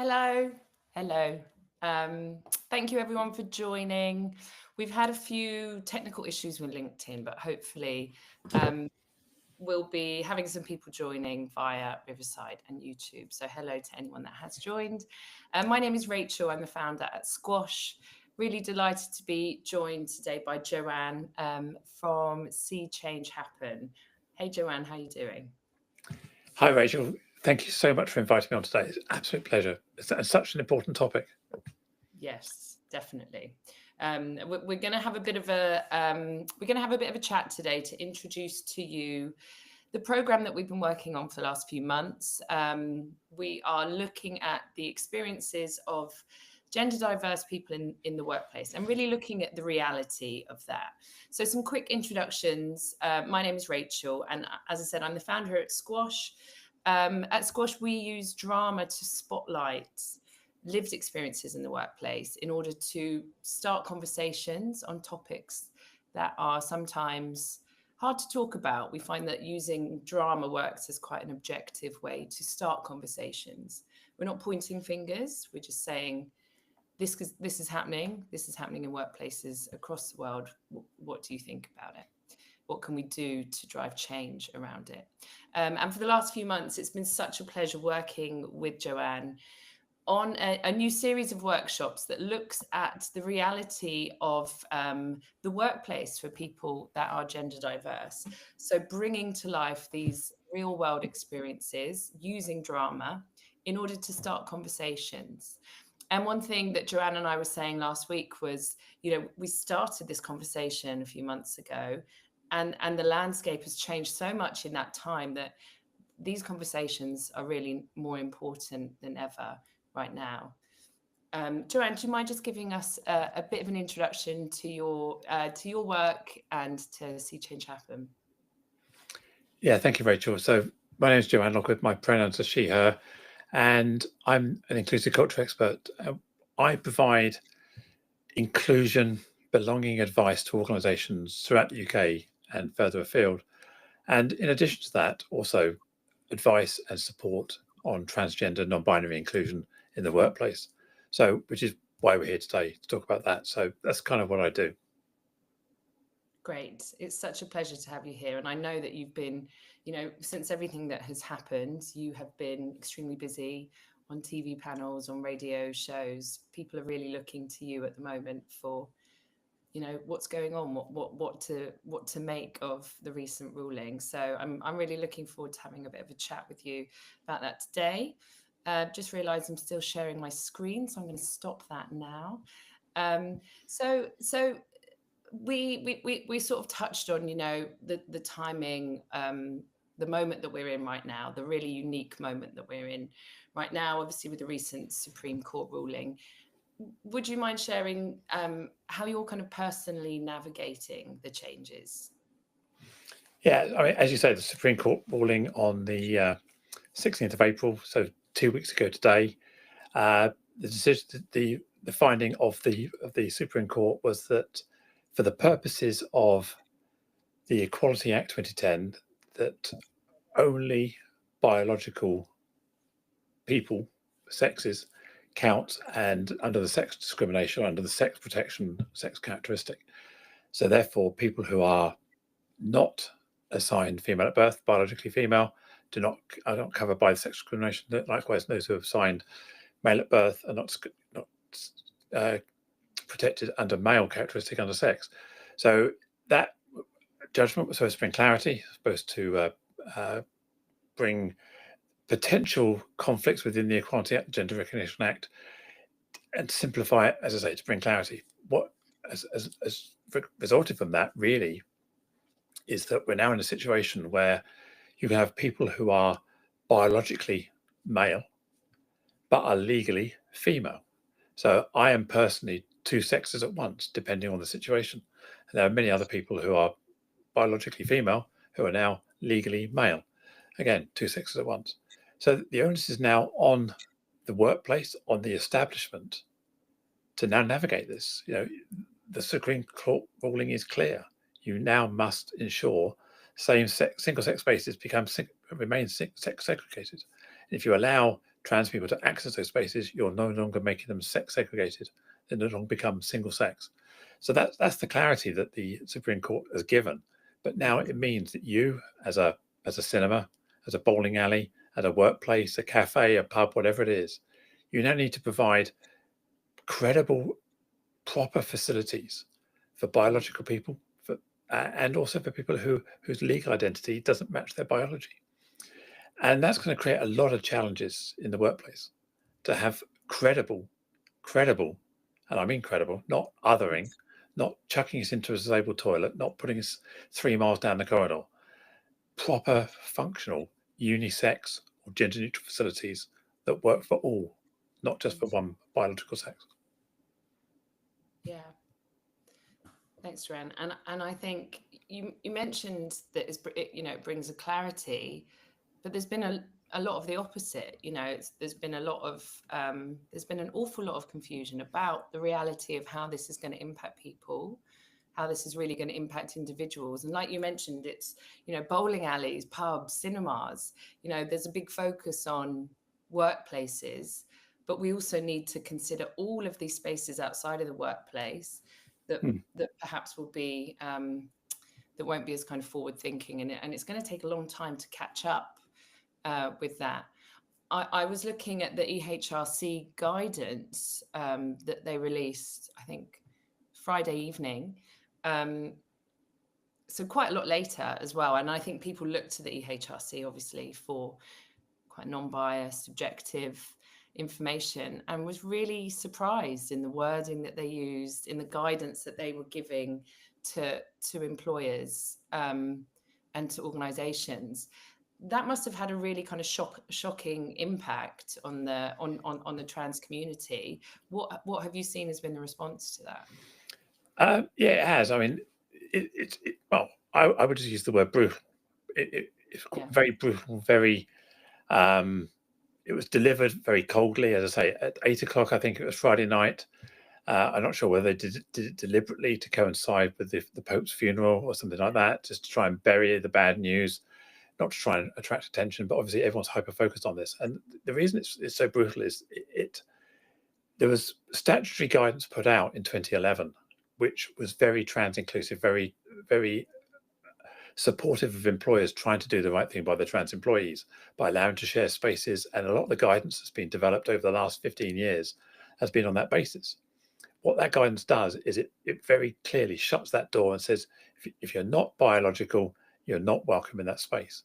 Hello, hello. Um, Thank you everyone for joining. We've had a few technical issues with LinkedIn, but hopefully um, we'll be having some people joining via Riverside and YouTube. So hello to anyone that has joined. My name is Rachel. I'm the founder at Squash. Really delighted to be joined today by Joanne from See Change Happen. Hey Joanne, how are you doing? Hi, Rachel. Thank you so much for inviting me on today. It's an absolute pleasure. It's such an important topic. Yes, definitely. We're going to have a bit of a chat today to introduce to you the program that we've been working on for the last few months. We are looking at the experiences of gender diverse people in the workplace and really looking at the reality of that. So some quick introductions. My name is Rachel, and as I said, I'm the founder at Squash. At Squash, we use drama to spotlight lived experiences in the workplace in order to start conversations on topics that are sometimes hard to talk about. We find that using drama works as quite an objective way to start conversations. We're not pointing fingers, we're just saying, this is happening. This is happening in workplaces across the world. What do you think about it? What can we do to drive change around it? And for the last few months, it's been such a pleasure working with Joanne on a new series of workshops that looks at the reality of the workplace for people that are gender diverse. So bringing to life these real world experiences using drama in order to start conversations. And one thing that Joanne and I were saying last week was, we started this conversation a few months ago, and the landscape has changed so much in that time that these conversations are really more important than ever right now. Joanne, do you mind just giving us a bit of an introduction to your work and to See Change Happen? Yeah, thank you, Rachel. So my name is Joanne Lockwood. My pronouns are she, her, and I'm an inclusive culture expert. I provide inclusion, belonging advice to organisations throughout the UK and further afield. And in addition to that, also advice and support on transgender, non-binary inclusion in the workplace. So, which is why we're here today to talk about that. So that's kind of what I do. Great. It's such a pleasure to have you here. And I know that you've been, since everything that has happened, you have been extremely busy on TV panels, on radio shows. People are really looking to you at the moment for, what's going on, what to make of the recent ruling. So I'm really looking forward to having a bit of a chat with you about that today. Just realised I'm still sharing my screen, so I'm going to stop that now. So we sort of touched on, the timing, the moment that we're in right now, the really unique moment that we're in right now, obviously with the recent Supreme Court ruling. Would you mind sharing how you're kind of personally navigating the changes? Yeah, I mean, as you say, the Supreme Court ruling on the 16th of April, so 2 weeks ago today, the decision, the finding of the Supreme Court was that for the purposes of the Equality Act 2010, that only biological people, sexes, count, and under the sex discrimination, under the sex protection, sex characteristic. So therefore, people who are not assigned female at birth, biologically female, are not covered by the sex discrimination. Likewise, those who have assigned male at birth are not uh, protected under male characteristic under sex. So that judgment was supposed to bring clarity, supposed to bring potential conflicts within the Equality Act, Gender Recognition Act, and simplify it, as I say, to bring clarity. What has resulted from that really is that we're now in a situation where you can have people who are biologically male but are legally female. So I am personally two sexes at once, depending on the situation. And there are many other people who are biologically female who are now legally male. Again, two sexes at once. So the onus is now on the workplace, on the establishment, to now navigate this. The Supreme Court ruling is clear. You now must ensure same-sex, single-sex spaces remain sex segregated. And if you allow trans people to access those spaces, you're no longer making them sex segregated. They no longer become single sex. So that's the clarity that the Supreme Court has given. But now it means that you, as a cinema, as a bowling alley, at a workplace, a cafe, a pub, whatever it is, you now need to provide credible, proper facilities for biological people, and also for people whose legal identity doesn't match their biology. And that's going to create a lot of challenges in the workplace to have credible, and I mean credible, not othering, not chucking us into a disabled toilet, not putting us 3 miles down the corridor, proper, functional, unisex or gender neutral facilities that work for all, not just for one biological sex. Yeah. Thanks, Ren. And I think you mentioned that it brings a clarity, but there's been a lot of the opposite. There's been an awful lot of confusion about the reality of how this is going to impact people, how this is really going to impact individuals. And like you mentioned, it's, bowling alleys, pubs, cinemas, there's a big focus on workplaces, but we also need to consider all of these spaces outside of the workplace that perhaps will be, that won't be as kind of forward thinking. And it's going to take a long time to catch up with that. I was looking at the EHRC guidance that they released, I think, Friday evening. So quite a lot later as well. And I think people look to the EHRC, obviously, for quite non-biased, objective information, and was really surprised in the wording that they used, in the guidance that they were giving to employers and to organizations. That must have had a really kind of shocking impact on the trans community. What have you seen has been the response to that? Yeah, it has. I mean, well, I would just use the word brutal. It's very brutal, very. It was delivered very coldly, as I say, at 8 o'clock. I think it was Friday night. I'm not sure whether they did it deliberately to coincide with the Pope's funeral or something like that, just to try and bury the bad news, not to try and attract attention. But obviously, everyone's hyper-focused on this. And the reason it's so brutal is there was statutory guidance put out in 2011, which was very trans-inclusive, very, very supportive of employers trying to do the right thing by their trans employees, by allowing to share spaces. And a lot of the guidance that's been developed over the last 15 years has been on that basis. What that guidance does is it very clearly shuts that door and says, if you're not biological, you're not welcome in that space.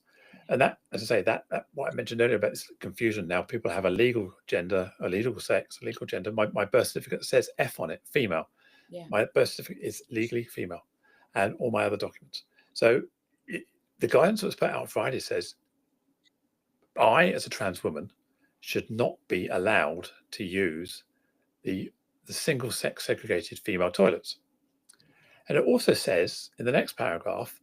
And that, as I say, that what I mentioned earlier about this confusion, now people have a legal gender, a legal sex, a legal gender. My birth certificate says F on it, female. Yeah. My birth certificate is legally female, and all my other documents. So the guidance that was put out on Friday says, I, as a trans woman, should not be allowed to use the single sex segregated female toilets. And it also says in the next paragraph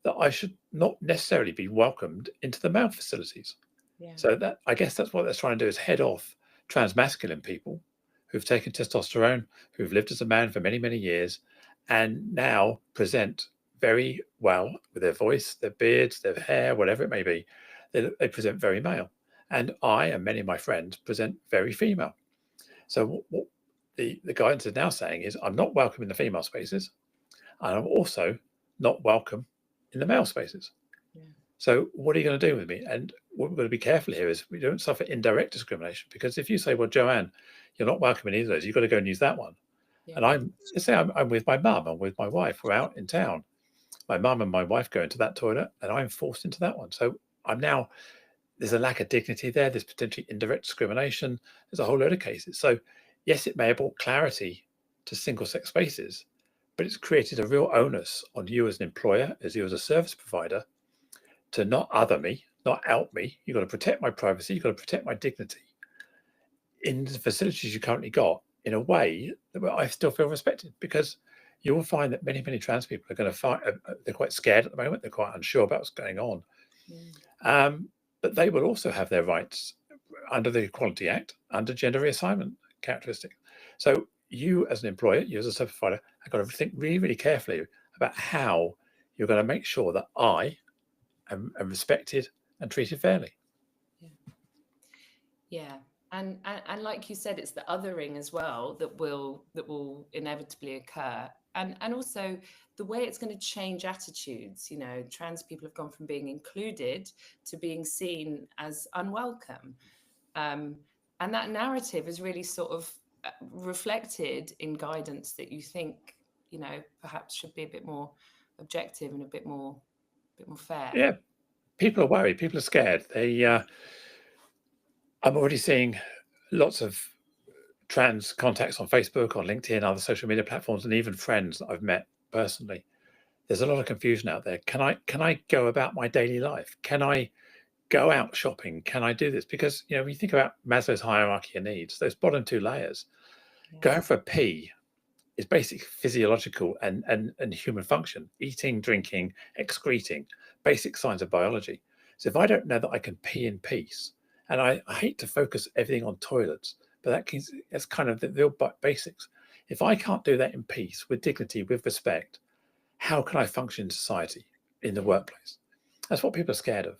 that I should not necessarily be welcomed into the male facilities. Yeah. So that, I guess that's what they're trying to do, is head off trans masculine people who've taken testosterone, who've lived as a man for many, many years, and now present very well with their voice, their beards, their hair, whatever it may be. They present very male. And I and many of my friends present very female. So what the guidance is now saying is, I'm not welcome in the female spaces, and I'm also not welcome in the male spaces. Yeah. So what are you going to do with me? And what we're going to be careful here is we don't suffer indirect discrimination, because if you say, well, Joanne, you're not welcome in either of those, you've got to go and use that one. Yeah. And let's say I'm with my mum, I'm with my wife, we're out in town. My mum and my wife go into that toilet and I'm forced into that one. So there's a lack of dignity there. There's potentially indirect discrimination. There's a whole load of cases. So yes, it may have brought clarity to single sex spaces, but it's created a real onus on you as an employer, as you as a service provider, to not other me, not out me. You've got to protect my privacy. You've got to protect my dignity in the facilities you currently got, in a way that I still feel respected, because you will find that many, many trans people are going to find, they're quite scared at the moment. They're quite unsure about what's going on. But they will also have their rights under the Equality Act, under gender reassignment characteristics. So you as an employer, you as a service provider, have got to think really, really carefully about how you're going to make sure that I am respected and treated fairly. Yeah. And like you said, it's the othering as well that will inevitably occur. And also the way it's going to change attitudes. Trans people have gone from being included to being seen as unwelcome. Um, and that narrative is really sort of reflected in guidance that you think, perhaps should be a bit more objective and a bit more fair. Yeah, people are worried. People are scared. I'm already seeing lots of trans contacts on Facebook, on LinkedIn, other social media platforms, and even friends that I've met personally. There's a lot of confusion out there. Can I go about my daily life? Can I go out shopping? Can I do this? Because when you think about Maslow's hierarchy of needs, those bottom two layers, Yeah. going for a pee is basic physiological and human function: eating, drinking, excreting, basic signs of biology. So if I don't know that I can pee in peace, and I hate to focus everything on toilets, but that's kind of the real basics. If I can't do that in peace, with dignity, with respect, how can I function in society, in the Yeah. workplace? That's what people are scared of.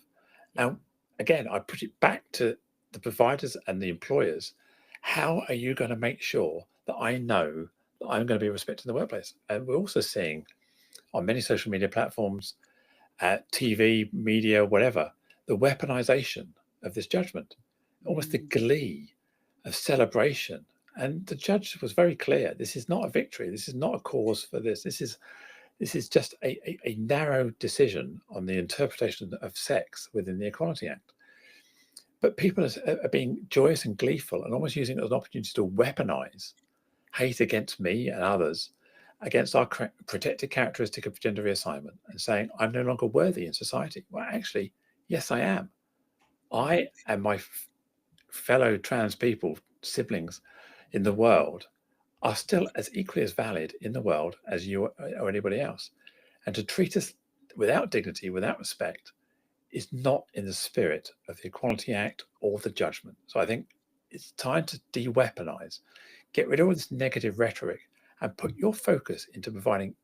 Yeah. And again, I put it back to the providers and the employers. How are you going to make sure that I know that I'm going to be respected in the workplace? And we're also seeing on many social media platforms, TV, media, whatever, the weaponization of this judgment, almost the Mm. glee of celebration. And the judge was very clear: this is not a victory. This is not a cause for this. This is just a narrow decision on the interpretation of sex within the Equality Act. But people are being joyous and gleeful and almost using it as an opportunity to weaponize hate against me and others, against our protected characteristic of gender reassignment, and saying, I'm no longer worthy in society. Well, actually, yes, I am. I and my fellow trans people, siblings in the world, are still as equally as valid in the world as you or anybody else. And to treat us without dignity, without respect, is not in the spirit of the Equality Act or the judgment. So I think it's time to de-weaponize, get rid of all this negative rhetoric, and put your focus into providing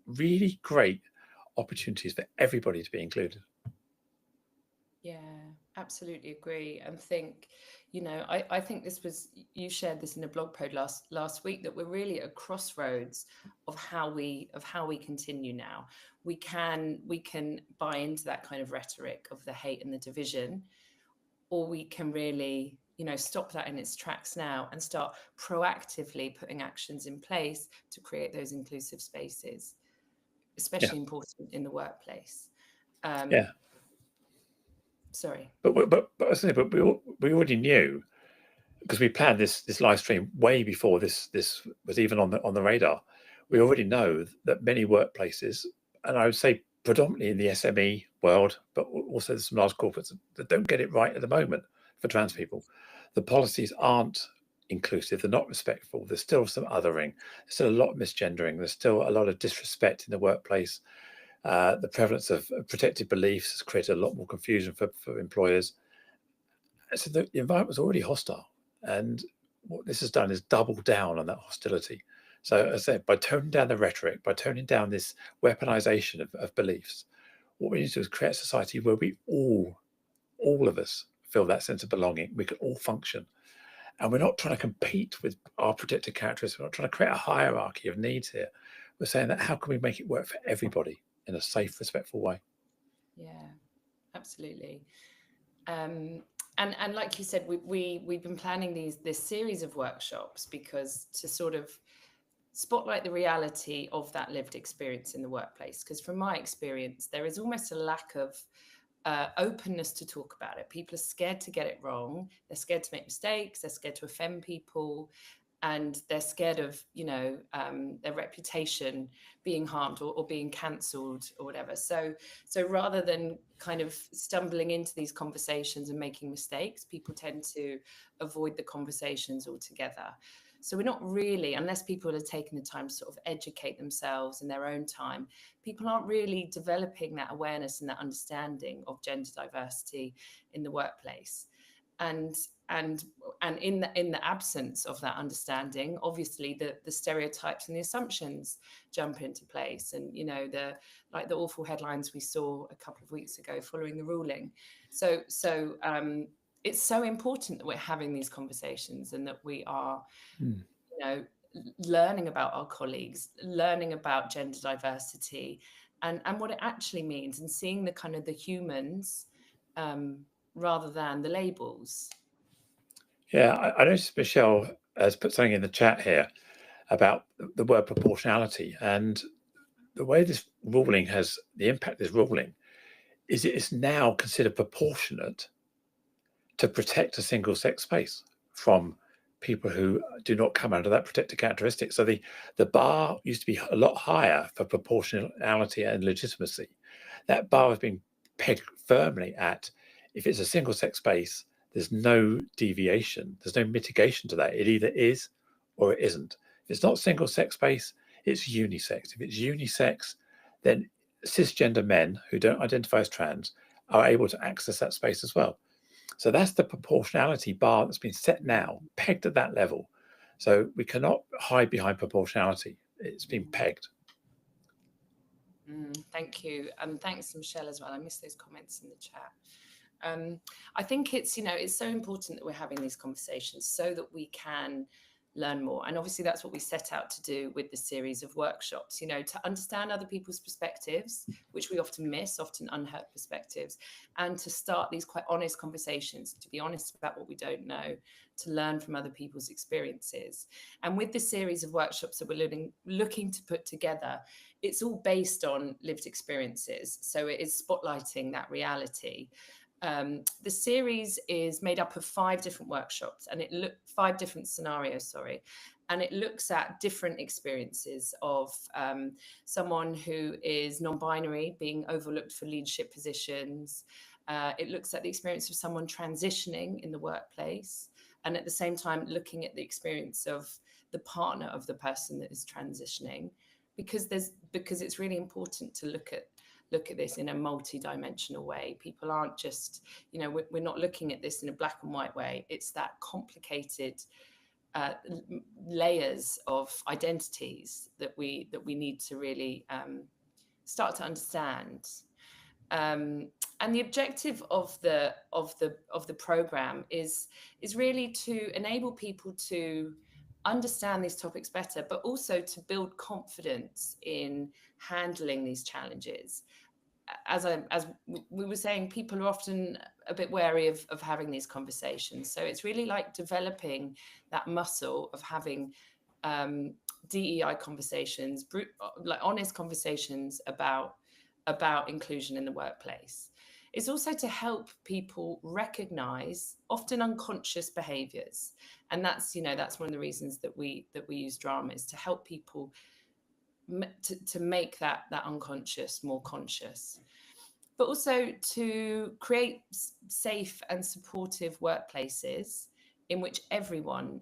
really great opportunities for everybody to be included. Yeah, absolutely agree. And think, I think you shared this in a blog post last week, that we're really at a crossroads of how we continue now. We can buy into that kind of rhetoric of the hate and the division, or we can really, stop that in its tracks now and start proactively putting actions in place to create those inclusive spaces, Yeah, especially important in the workplace. yeah. Sorry. But we already knew, because we planned this live stream way before this was even on the radar. We already know that many workplaces, and I would say predominantly in the SME world, but also there's some large corporates that don't get it right at the moment for trans people. The policies aren't inclusive, they're not respectful, there's still some othering, there's still a lot of misgendering, there's still a lot of disrespect in the workplace. The prevalence of protected beliefs has created a lot more confusion for employers. So the environment was already hostile, and what this has done is double down on that hostility. So as I said, by toning down the rhetoric, by toning down this weaponization of beliefs, what we need to do is create a society where we all of us feel that sense of belonging. We can all function, and we're not trying to compete with our protected characteristics. We're not trying to create a hierarchy of needs here. We're saying that how can we make it work for everybody in a safe, respectful way? Yeah, absolutely. And like you said, we've been planning this series of workshops because to sort of spotlight the reality of that lived experience in the workplace. Because from my experience, there is almost a lack of openness to talk about it. People are scared to get it wrong. They're scared to make mistakes. They're scared to offend people. And they're scared of, their reputation being harmed or being cancelled or whatever. So rather than kind of stumbling into these conversations and making mistakes, people tend to avoid the conversations altogether. So we're not really, unless people are taking the time to sort of educate themselves in their own time, people aren't really developing that awareness and that understanding of gender diversity in the workplace. And in the absence of that understanding, obviously the stereotypes and the assumptions jump into place, and the awful headlines we saw a couple of weeks ago following the ruling. So it's so important that we're having these conversations and that we are, Mm. learning about our colleagues, learning about gender diversity, and what it actually means, and seeing the kind of the humans rather than the labels. Yeah, I noticed Michelle has put something in the chat here about the word proportionality, and the way this ruling has the impact. This ruling is it is now considered proportionate to protect a single-sex space from people who do not come under that protected characteristic. So the bar used to be a lot higher for proportionality and legitimacy. That bar has been pegged firmly at, if it's a single-sex space, there's no deviation, there's no mitigation to that. It either is or it isn't. If it's not single-sex space, it's unisex. If it's unisex, then cisgender men who don't identify as trans are able to access that space as well. So that's the proportionality bar that's been set now, pegged at that level. So we cannot hide behind proportionality. It's been pegged. Thank you. Thanks, Michelle, as well. I missed those comments in the chat. I think it's so important that we're having these conversations so that we can learn more. And obviously that's what we set out to do with the series of workshops, to understand other people's perspectives, which we often miss, often unheard perspectives, and to start these quite honest conversations, to be honest about what we don't know, to learn from other people's experiences. And with the series of workshops that we're looking to put together, it's all based on lived experiences. So it is spotlighting that reality. The series is made up of 5 different workshops, and 5 different scenarios, and it looks at different experiences of someone who is non-binary being overlooked for leadership positions. It looks at the experience of someone transitioning in the workplace, and at the same time looking at the experience of the partner of the person that is transitioning, because it's really important to look at this in a multi-dimensional way. People aren't just, we're not looking at this in a black and white way. It's that complicated layers of identities that we need to really start to understand. And the objective of the program is really to enable people to understand these topics better, but also to build confidence in handling these challenges. As we were saying, people are often a bit wary of having these conversations. So it's really like developing that muscle of having DEI conversations, like honest conversations about inclusion in the workplace. It's also to help people recognize often unconscious behaviors. And that's one of the reasons that we use drama, is to help people to make that unconscious more conscious, but also to create safe and supportive workplaces in which everyone,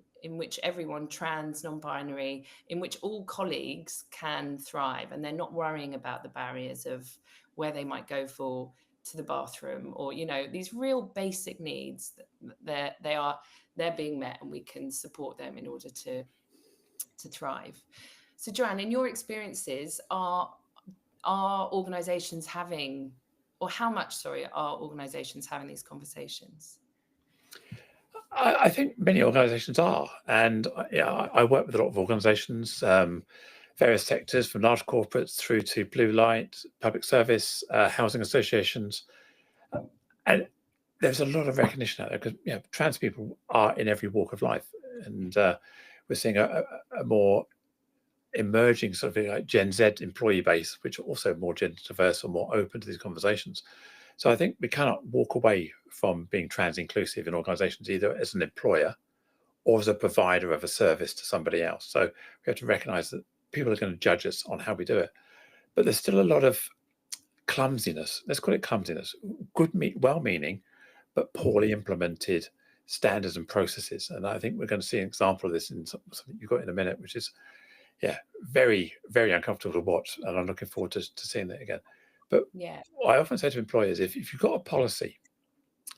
trans, non-binary, in which all colleagues can thrive, and they're not worrying about the barriers of where they might go to the bathroom, or these real basic needs, they're being met, and we can support them in order to thrive. So Joanne, in your experiences, are organizations having, or how much, are organizations having these conversations? I think many organizations are. And I work with a lot of organizations, various sectors, from large corporates through to blue light, public service, housing associations. And there's a lot of recognition out there, because trans people are in every walk of life. And we're seeing a more emerging sort of like Gen Z employee base, which are also more gender diverse or more open to these conversations. So I think we cannot walk away from being trans inclusive in organizations, either as an employer or as a provider of a service to somebody else. So we have to recognize that people are going to judge us on how we do it. But there's still a lot of clumsiness, let's call it clumsiness, well-meaning, but poorly implemented standards and processes. And I think we're going to see an example of this in something you've got in a minute, which is very, very uncomfortable to watch, and I'm looking forward to seeing that again. But I often say to employers, if you've got a policy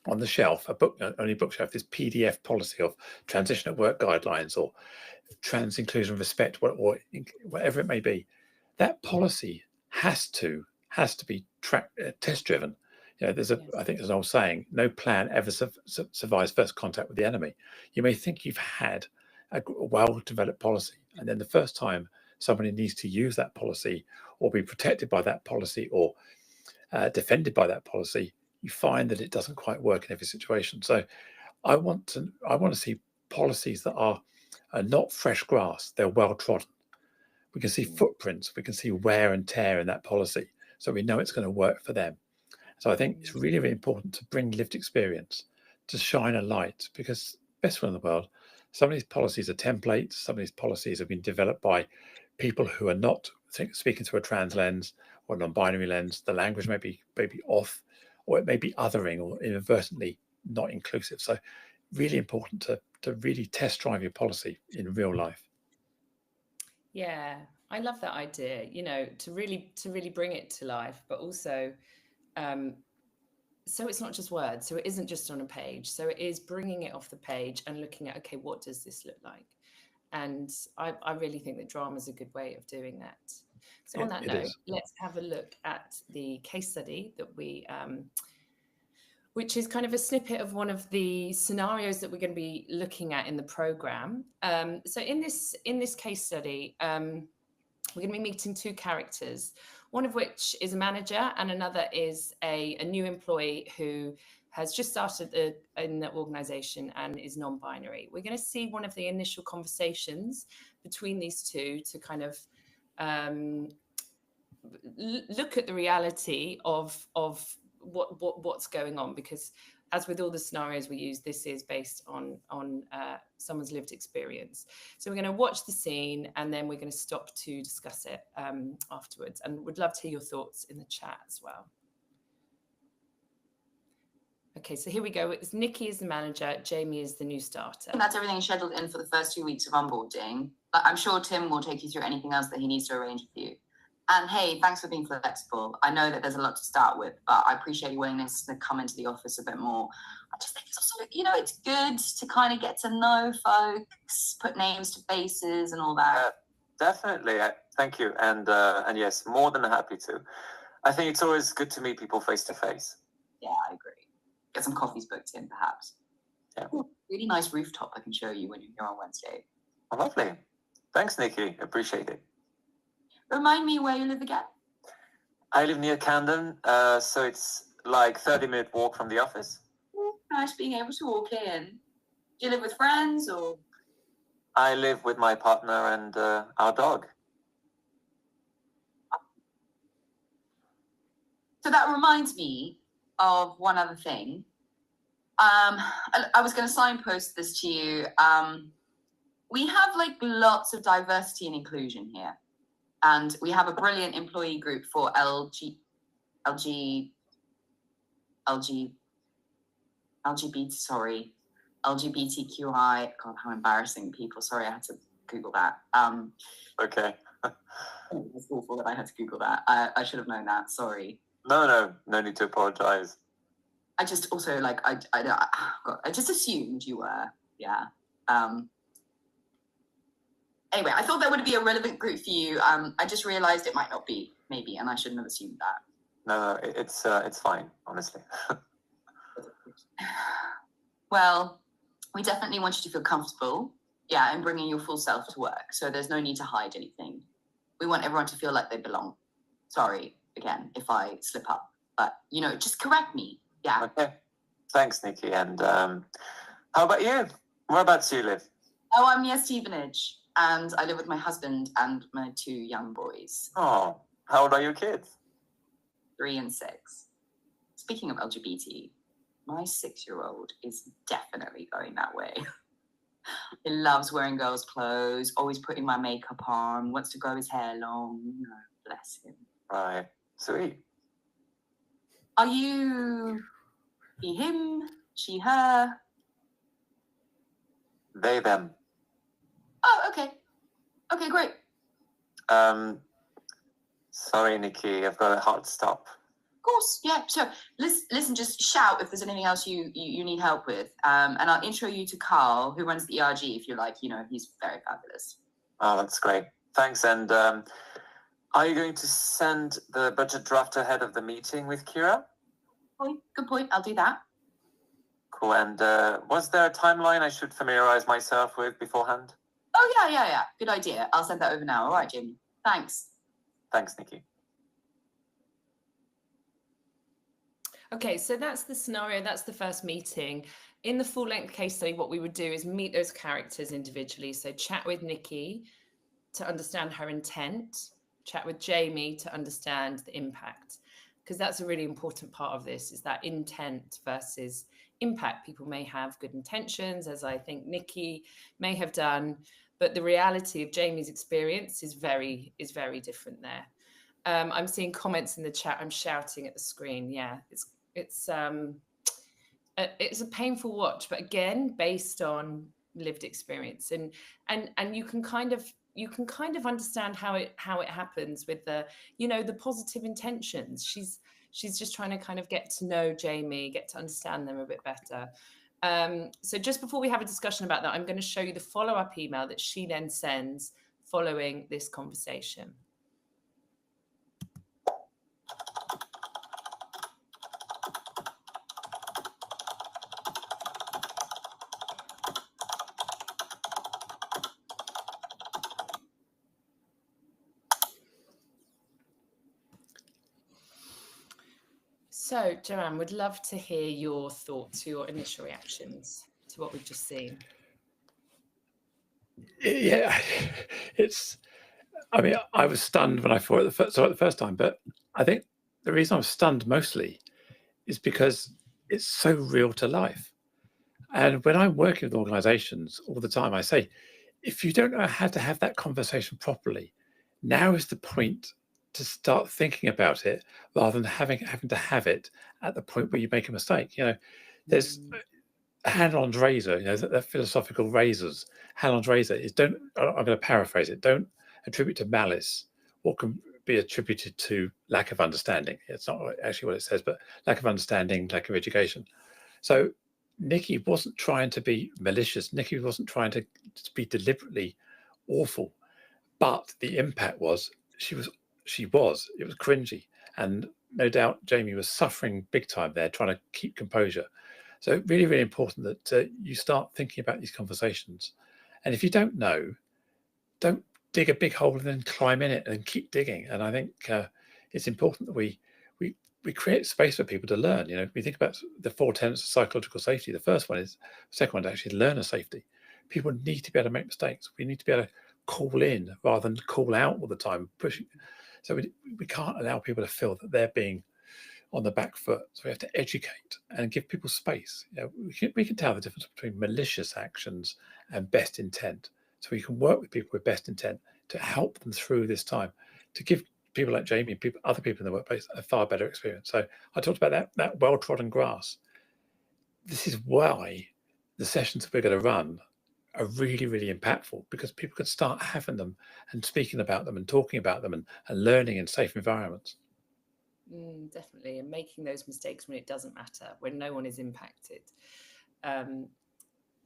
on the shelf, only bookshelf, this PDF policy of transition at work guidelines or trans inclusion respect, or whatever it may be, that policy has to be test driven. there's I think there's an old saying, no plan ever survives first contact with the enemy. You may think you've had a well-developed policy, and then the first time somebody needs to use that policy or be protected by that policy or defended by that policy, you find that it doesn't quite work in every situation. So I want to see policies that are not fresh grass, they're well trodden. We can see footprints, we can see wear and tear in that policy, so we know it's going to work for them. So I think it's really, really important to bring lived experience, to shine a light, because best one in the world, some of these policies are templates, some of these policies have been developed by people who are not speaking through a trans lens or a non-binary lens. The language may be off, or it may be othering or inadvertently not inclusive. So really important to really test drive your policy in real life. Yeah, I love that idea, to really bring it to life, but also so it's not just words, so it isn't just on a page, so it is bringing it off the page and looking at, okay, what does this look like? And I really think that drama is a good way of doing that. So on that note, let's have a look at the case study that we which is kind of a snippet of one of the scenarios that we're going to be looking at in the program. So in this case study, we're going to be meeting two characters, one of which is a manager and another is a new employee who has just started in the organization and is non-binary. We're going to see one of the initial conversations between these two to kind of look at the reality of what's going on, because as with all the scenarios we use, this is based on someone's lived experience. So we're going to watch the scene and then we're going to stop to discuss it afterwards, and would love to hear your thoughts in the chat as well. Okay, so here we go. It's Nikki is the manager, Jamie is the new starter. That's everything scheduled in for the first 2 weeks of onboarding, but I'm sure Tim will take you through anything else that he needs to arrange with you. And hey, thanks for being flexible. I know that there's a lot to start with, but I appreciate your willingness to come into the office a bit more. I just think it's also, it's good to kind of get to know folks, put names to faces and all that. Definitely. Thank you. And yes, more than happy to. I think it's always good to meet people face to face. Yeah, I agree. Get some coffees booked in, perhaps. Yeah. Ooh, really nice rooftop I can show you when you're here on Wednesday. Oh, lovely. Thanks, Nikki. Appreciate it. Remind me where you live again? I live near Camden, so it's like 30-minute walk from the office. Nice being able to walk in. Do you live with friends or? I live with my partner and our dog. So that reminds me of one other thing. I was going to signpost this to you. We have lots of diversity and inclusion here. And we have a brilliant employee group for LGBTQI, God, how embarrassing people. Sorry, I had to Google that. Okay. It's awful that I had to Google that. I should have known that. Sorry. No need to apologize. I just also I just assumed you were. Yeah. Anyway, I thought that would be a relevant group for you. I just realized it might not be, maybe, and I shouldn't have assumed that. No, it's fine, honestly. Well, we definitely want you to feel comfortable, in bringing your full self to work. So there's no need to hide anything. We want everyone to feel like they belong. Sorry, again, if I slip up, but just correct me. Yeah. Okay. Thanks, Nikki. And how about you? Whereabouts do you live? Oh, I'm near Stevenage. And I live with my husband and my two young boys. Oh, how old are your kids? 3 and 6. Speaking of LGBT, my 6-year-old is definitely going that way. He loves wearing girls' clothes, always putting my makeup on, wants to grow his hair long. Bless him. Right. Sweet. Are you he, him, she, her? They, them. Oh, okay. Okay, great. Sorry, Nikki, I've got a hard stop. Of course, yeah. So listen, just shout if there's anything else you need help with. And I'll intro you to Carl, who runs the ERG, if you like. He's very fabulous. Oh, that's great. Thanks. And are you going to send the budget draft ahead of the meeting with Kira? Good point. I'll do that. Cool. And was there a timeline I should familiarize myself with beforehand? Oh, yeah. Good idea. I'll send that over now. All right, Jamie. Thanks. Thanks, Nikki. Okay, so that's the scenario. That's the first meeting. In the full-length case study, what we would do is meet those characters individually. So chat with Nikki to understand her intent, chat with Jamie to understand the impact, because that's a really important part of this, is that intent versus impact. People may have good intentions, as I think Nikki may have done, but the reality of Jamie's experience is very different there. I'm seeing comments in the chat. I'm shouting at the screen. Yeah, it's a painful watch, but again, based on lived experience, and you can kind of understand how it happens with the positive intentions. She's just trying to kind of get to know Jamie, get to understand them a bit better. So just before we have a discussion about that, I'm going to show you the follow-up email that she then sends following this conversation. So, Joanne, would love to hear your thoughts, your initial reactions to what we've just seen. Yeah, I mean, I was stunned when I saw it the first time, but I think the reason I was stunned mostly is because it's so real to life. And when I'm working with organizations all the time, I say, if you don't know how to have that conversation properly, now is the point to start thinking about it rather than having to have it at the point where you make a mistake. There's Hanlon's razor, that philosophical razors. Hanlon's razor is I'm going to paraphrase it, don't attribute to malice what can be attributed to lack of understanding. It's not actually what it says, but lack of understanding, lack of education. So Nikki wasn't trying to be malicious. Nikki wasn't trying to be deliberately awful, but the impact was it was cringy, and no doubt Jamie was suffering big time there, trying to keep composure. So really, really important that you start thinking about these conversations. And if you don't know, don't dig a big hole and then climb in it and keep digging. And I think it's important that we create space for people to learn. We think about the 4 tenets of psychological safety. The second one is actually learner safety. People need to be able to make mistakes. We need to be able to call in rather than call out all the time, pushing. So we can't allow people to feel that they're being on the back foot. So we have to educate and give people space. We can tell the difference between malicious actions and best intent. So we can work with people with best intent to help them through this time, to give people like Jamie and other people in the workplace a far better experience. So I talked about that well-trodden grass. This is why the sessions that we're going to run are really, really impactful, because people can start having them and speaking about them and talking about them and learning in safe environments. Definitely, and making those mistakes when it doesn't matter, when no one is impacted.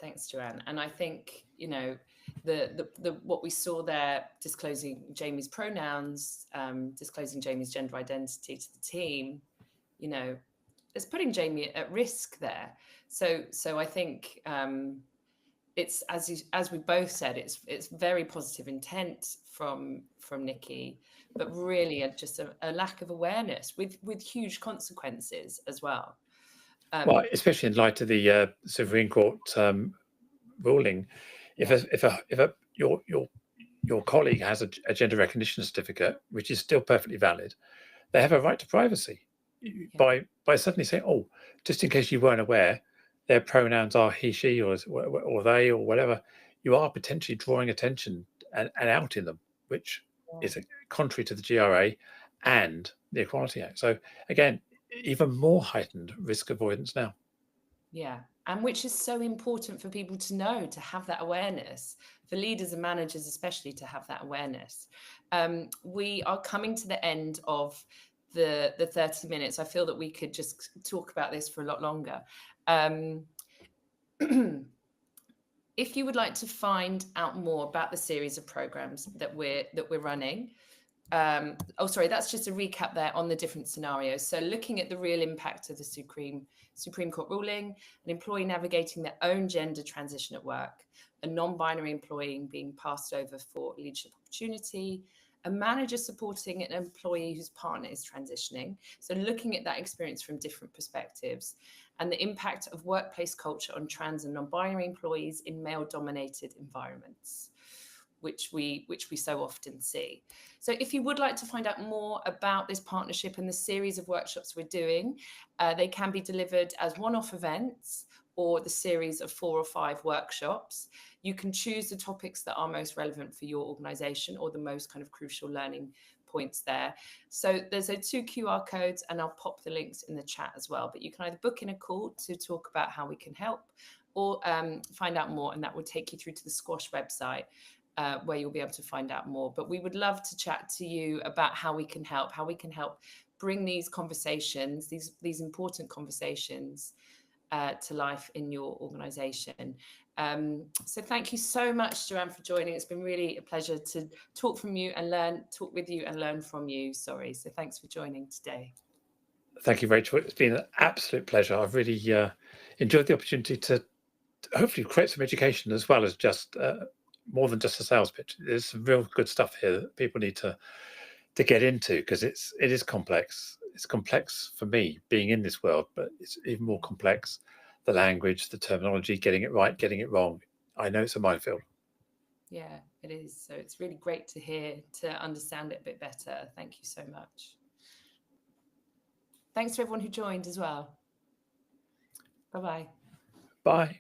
Thanks, Joanne. And I think the what we saw there, disclosing Jamie's pronouns, disclosing Jamie's gender identity to the team, is putting Jamie at risk there. So I think it's as we both said, it's very positive intent from Nikki, but really just a lack of awareness with huge consequences as well. Well, especially in light of the Supreme Court ruling, if your colleague has a gender recognition certificate, which is still perfectly valid, they have a right to privacy. By suddenly saying, "Oh, just in case you weren't aware, their pronouns are he, she, or they, or whatever," you are potentially drawing attention and outing them, which is contrary to the GRA and the Equality Act. So again, even more heightened risk avoidance now. Yeah, and which is so important for people to know, to have that awareness, for leaders and managers especially to have that awareness. We are coming to the end of the 30 minutes. I feel that we could just talk about this for a lot longer. If you would like to find out more about the series of programs that we're running, that's just a recap there on the different scenarios. So looking at the real impact of the Supreme Court ruling, an employee navigating their own gender transition at work, a non-binary employee being passed over for leadership opportunity, a manager supporting an employee whose partner is transitioning. So looking at that experience from different perspectives, and the impact of workplace culture on trans and non-binary employees in male-dominated environments, which we so often see. So if you would like to find out more about this partnership and the series of workshops we're doing, they can be delivered as one-off events or the series of 4 or 5 workshops. You can choose the topics that are most relevant for your organization or the most kind of crucial learning points there. So there's 2 QR codes, and I'll pop the links in the chat as well. But you can either book in a call to talk about how we can help, or find out more, and that will take you through to the Squash website, where you'll be able to find out more. But we would love to chat to you about how we can help bring these conversations, these important conversations, to life in your organization. So thank you so much, Joanne, for joining. It's been really a pleasure to talk with you and learn from you. So thanks for joining today. Thank you, Rachel. It's been an absolute pleasure. I've really enjoyed the opportunity to hopefully create some education, as well as just more than just a sales pitch. There's some real good stuff here that people need to get into, because it is complex. It's complex for me being in this world, but it's even more complex. The language, the terminology, getting it right, getting it wrong. I know it's a minefield. Yeah, it is. So it's really great to understand it a bit better. Thank you so much. Thanks to everyone who joined as well. Bye-bye. Bye.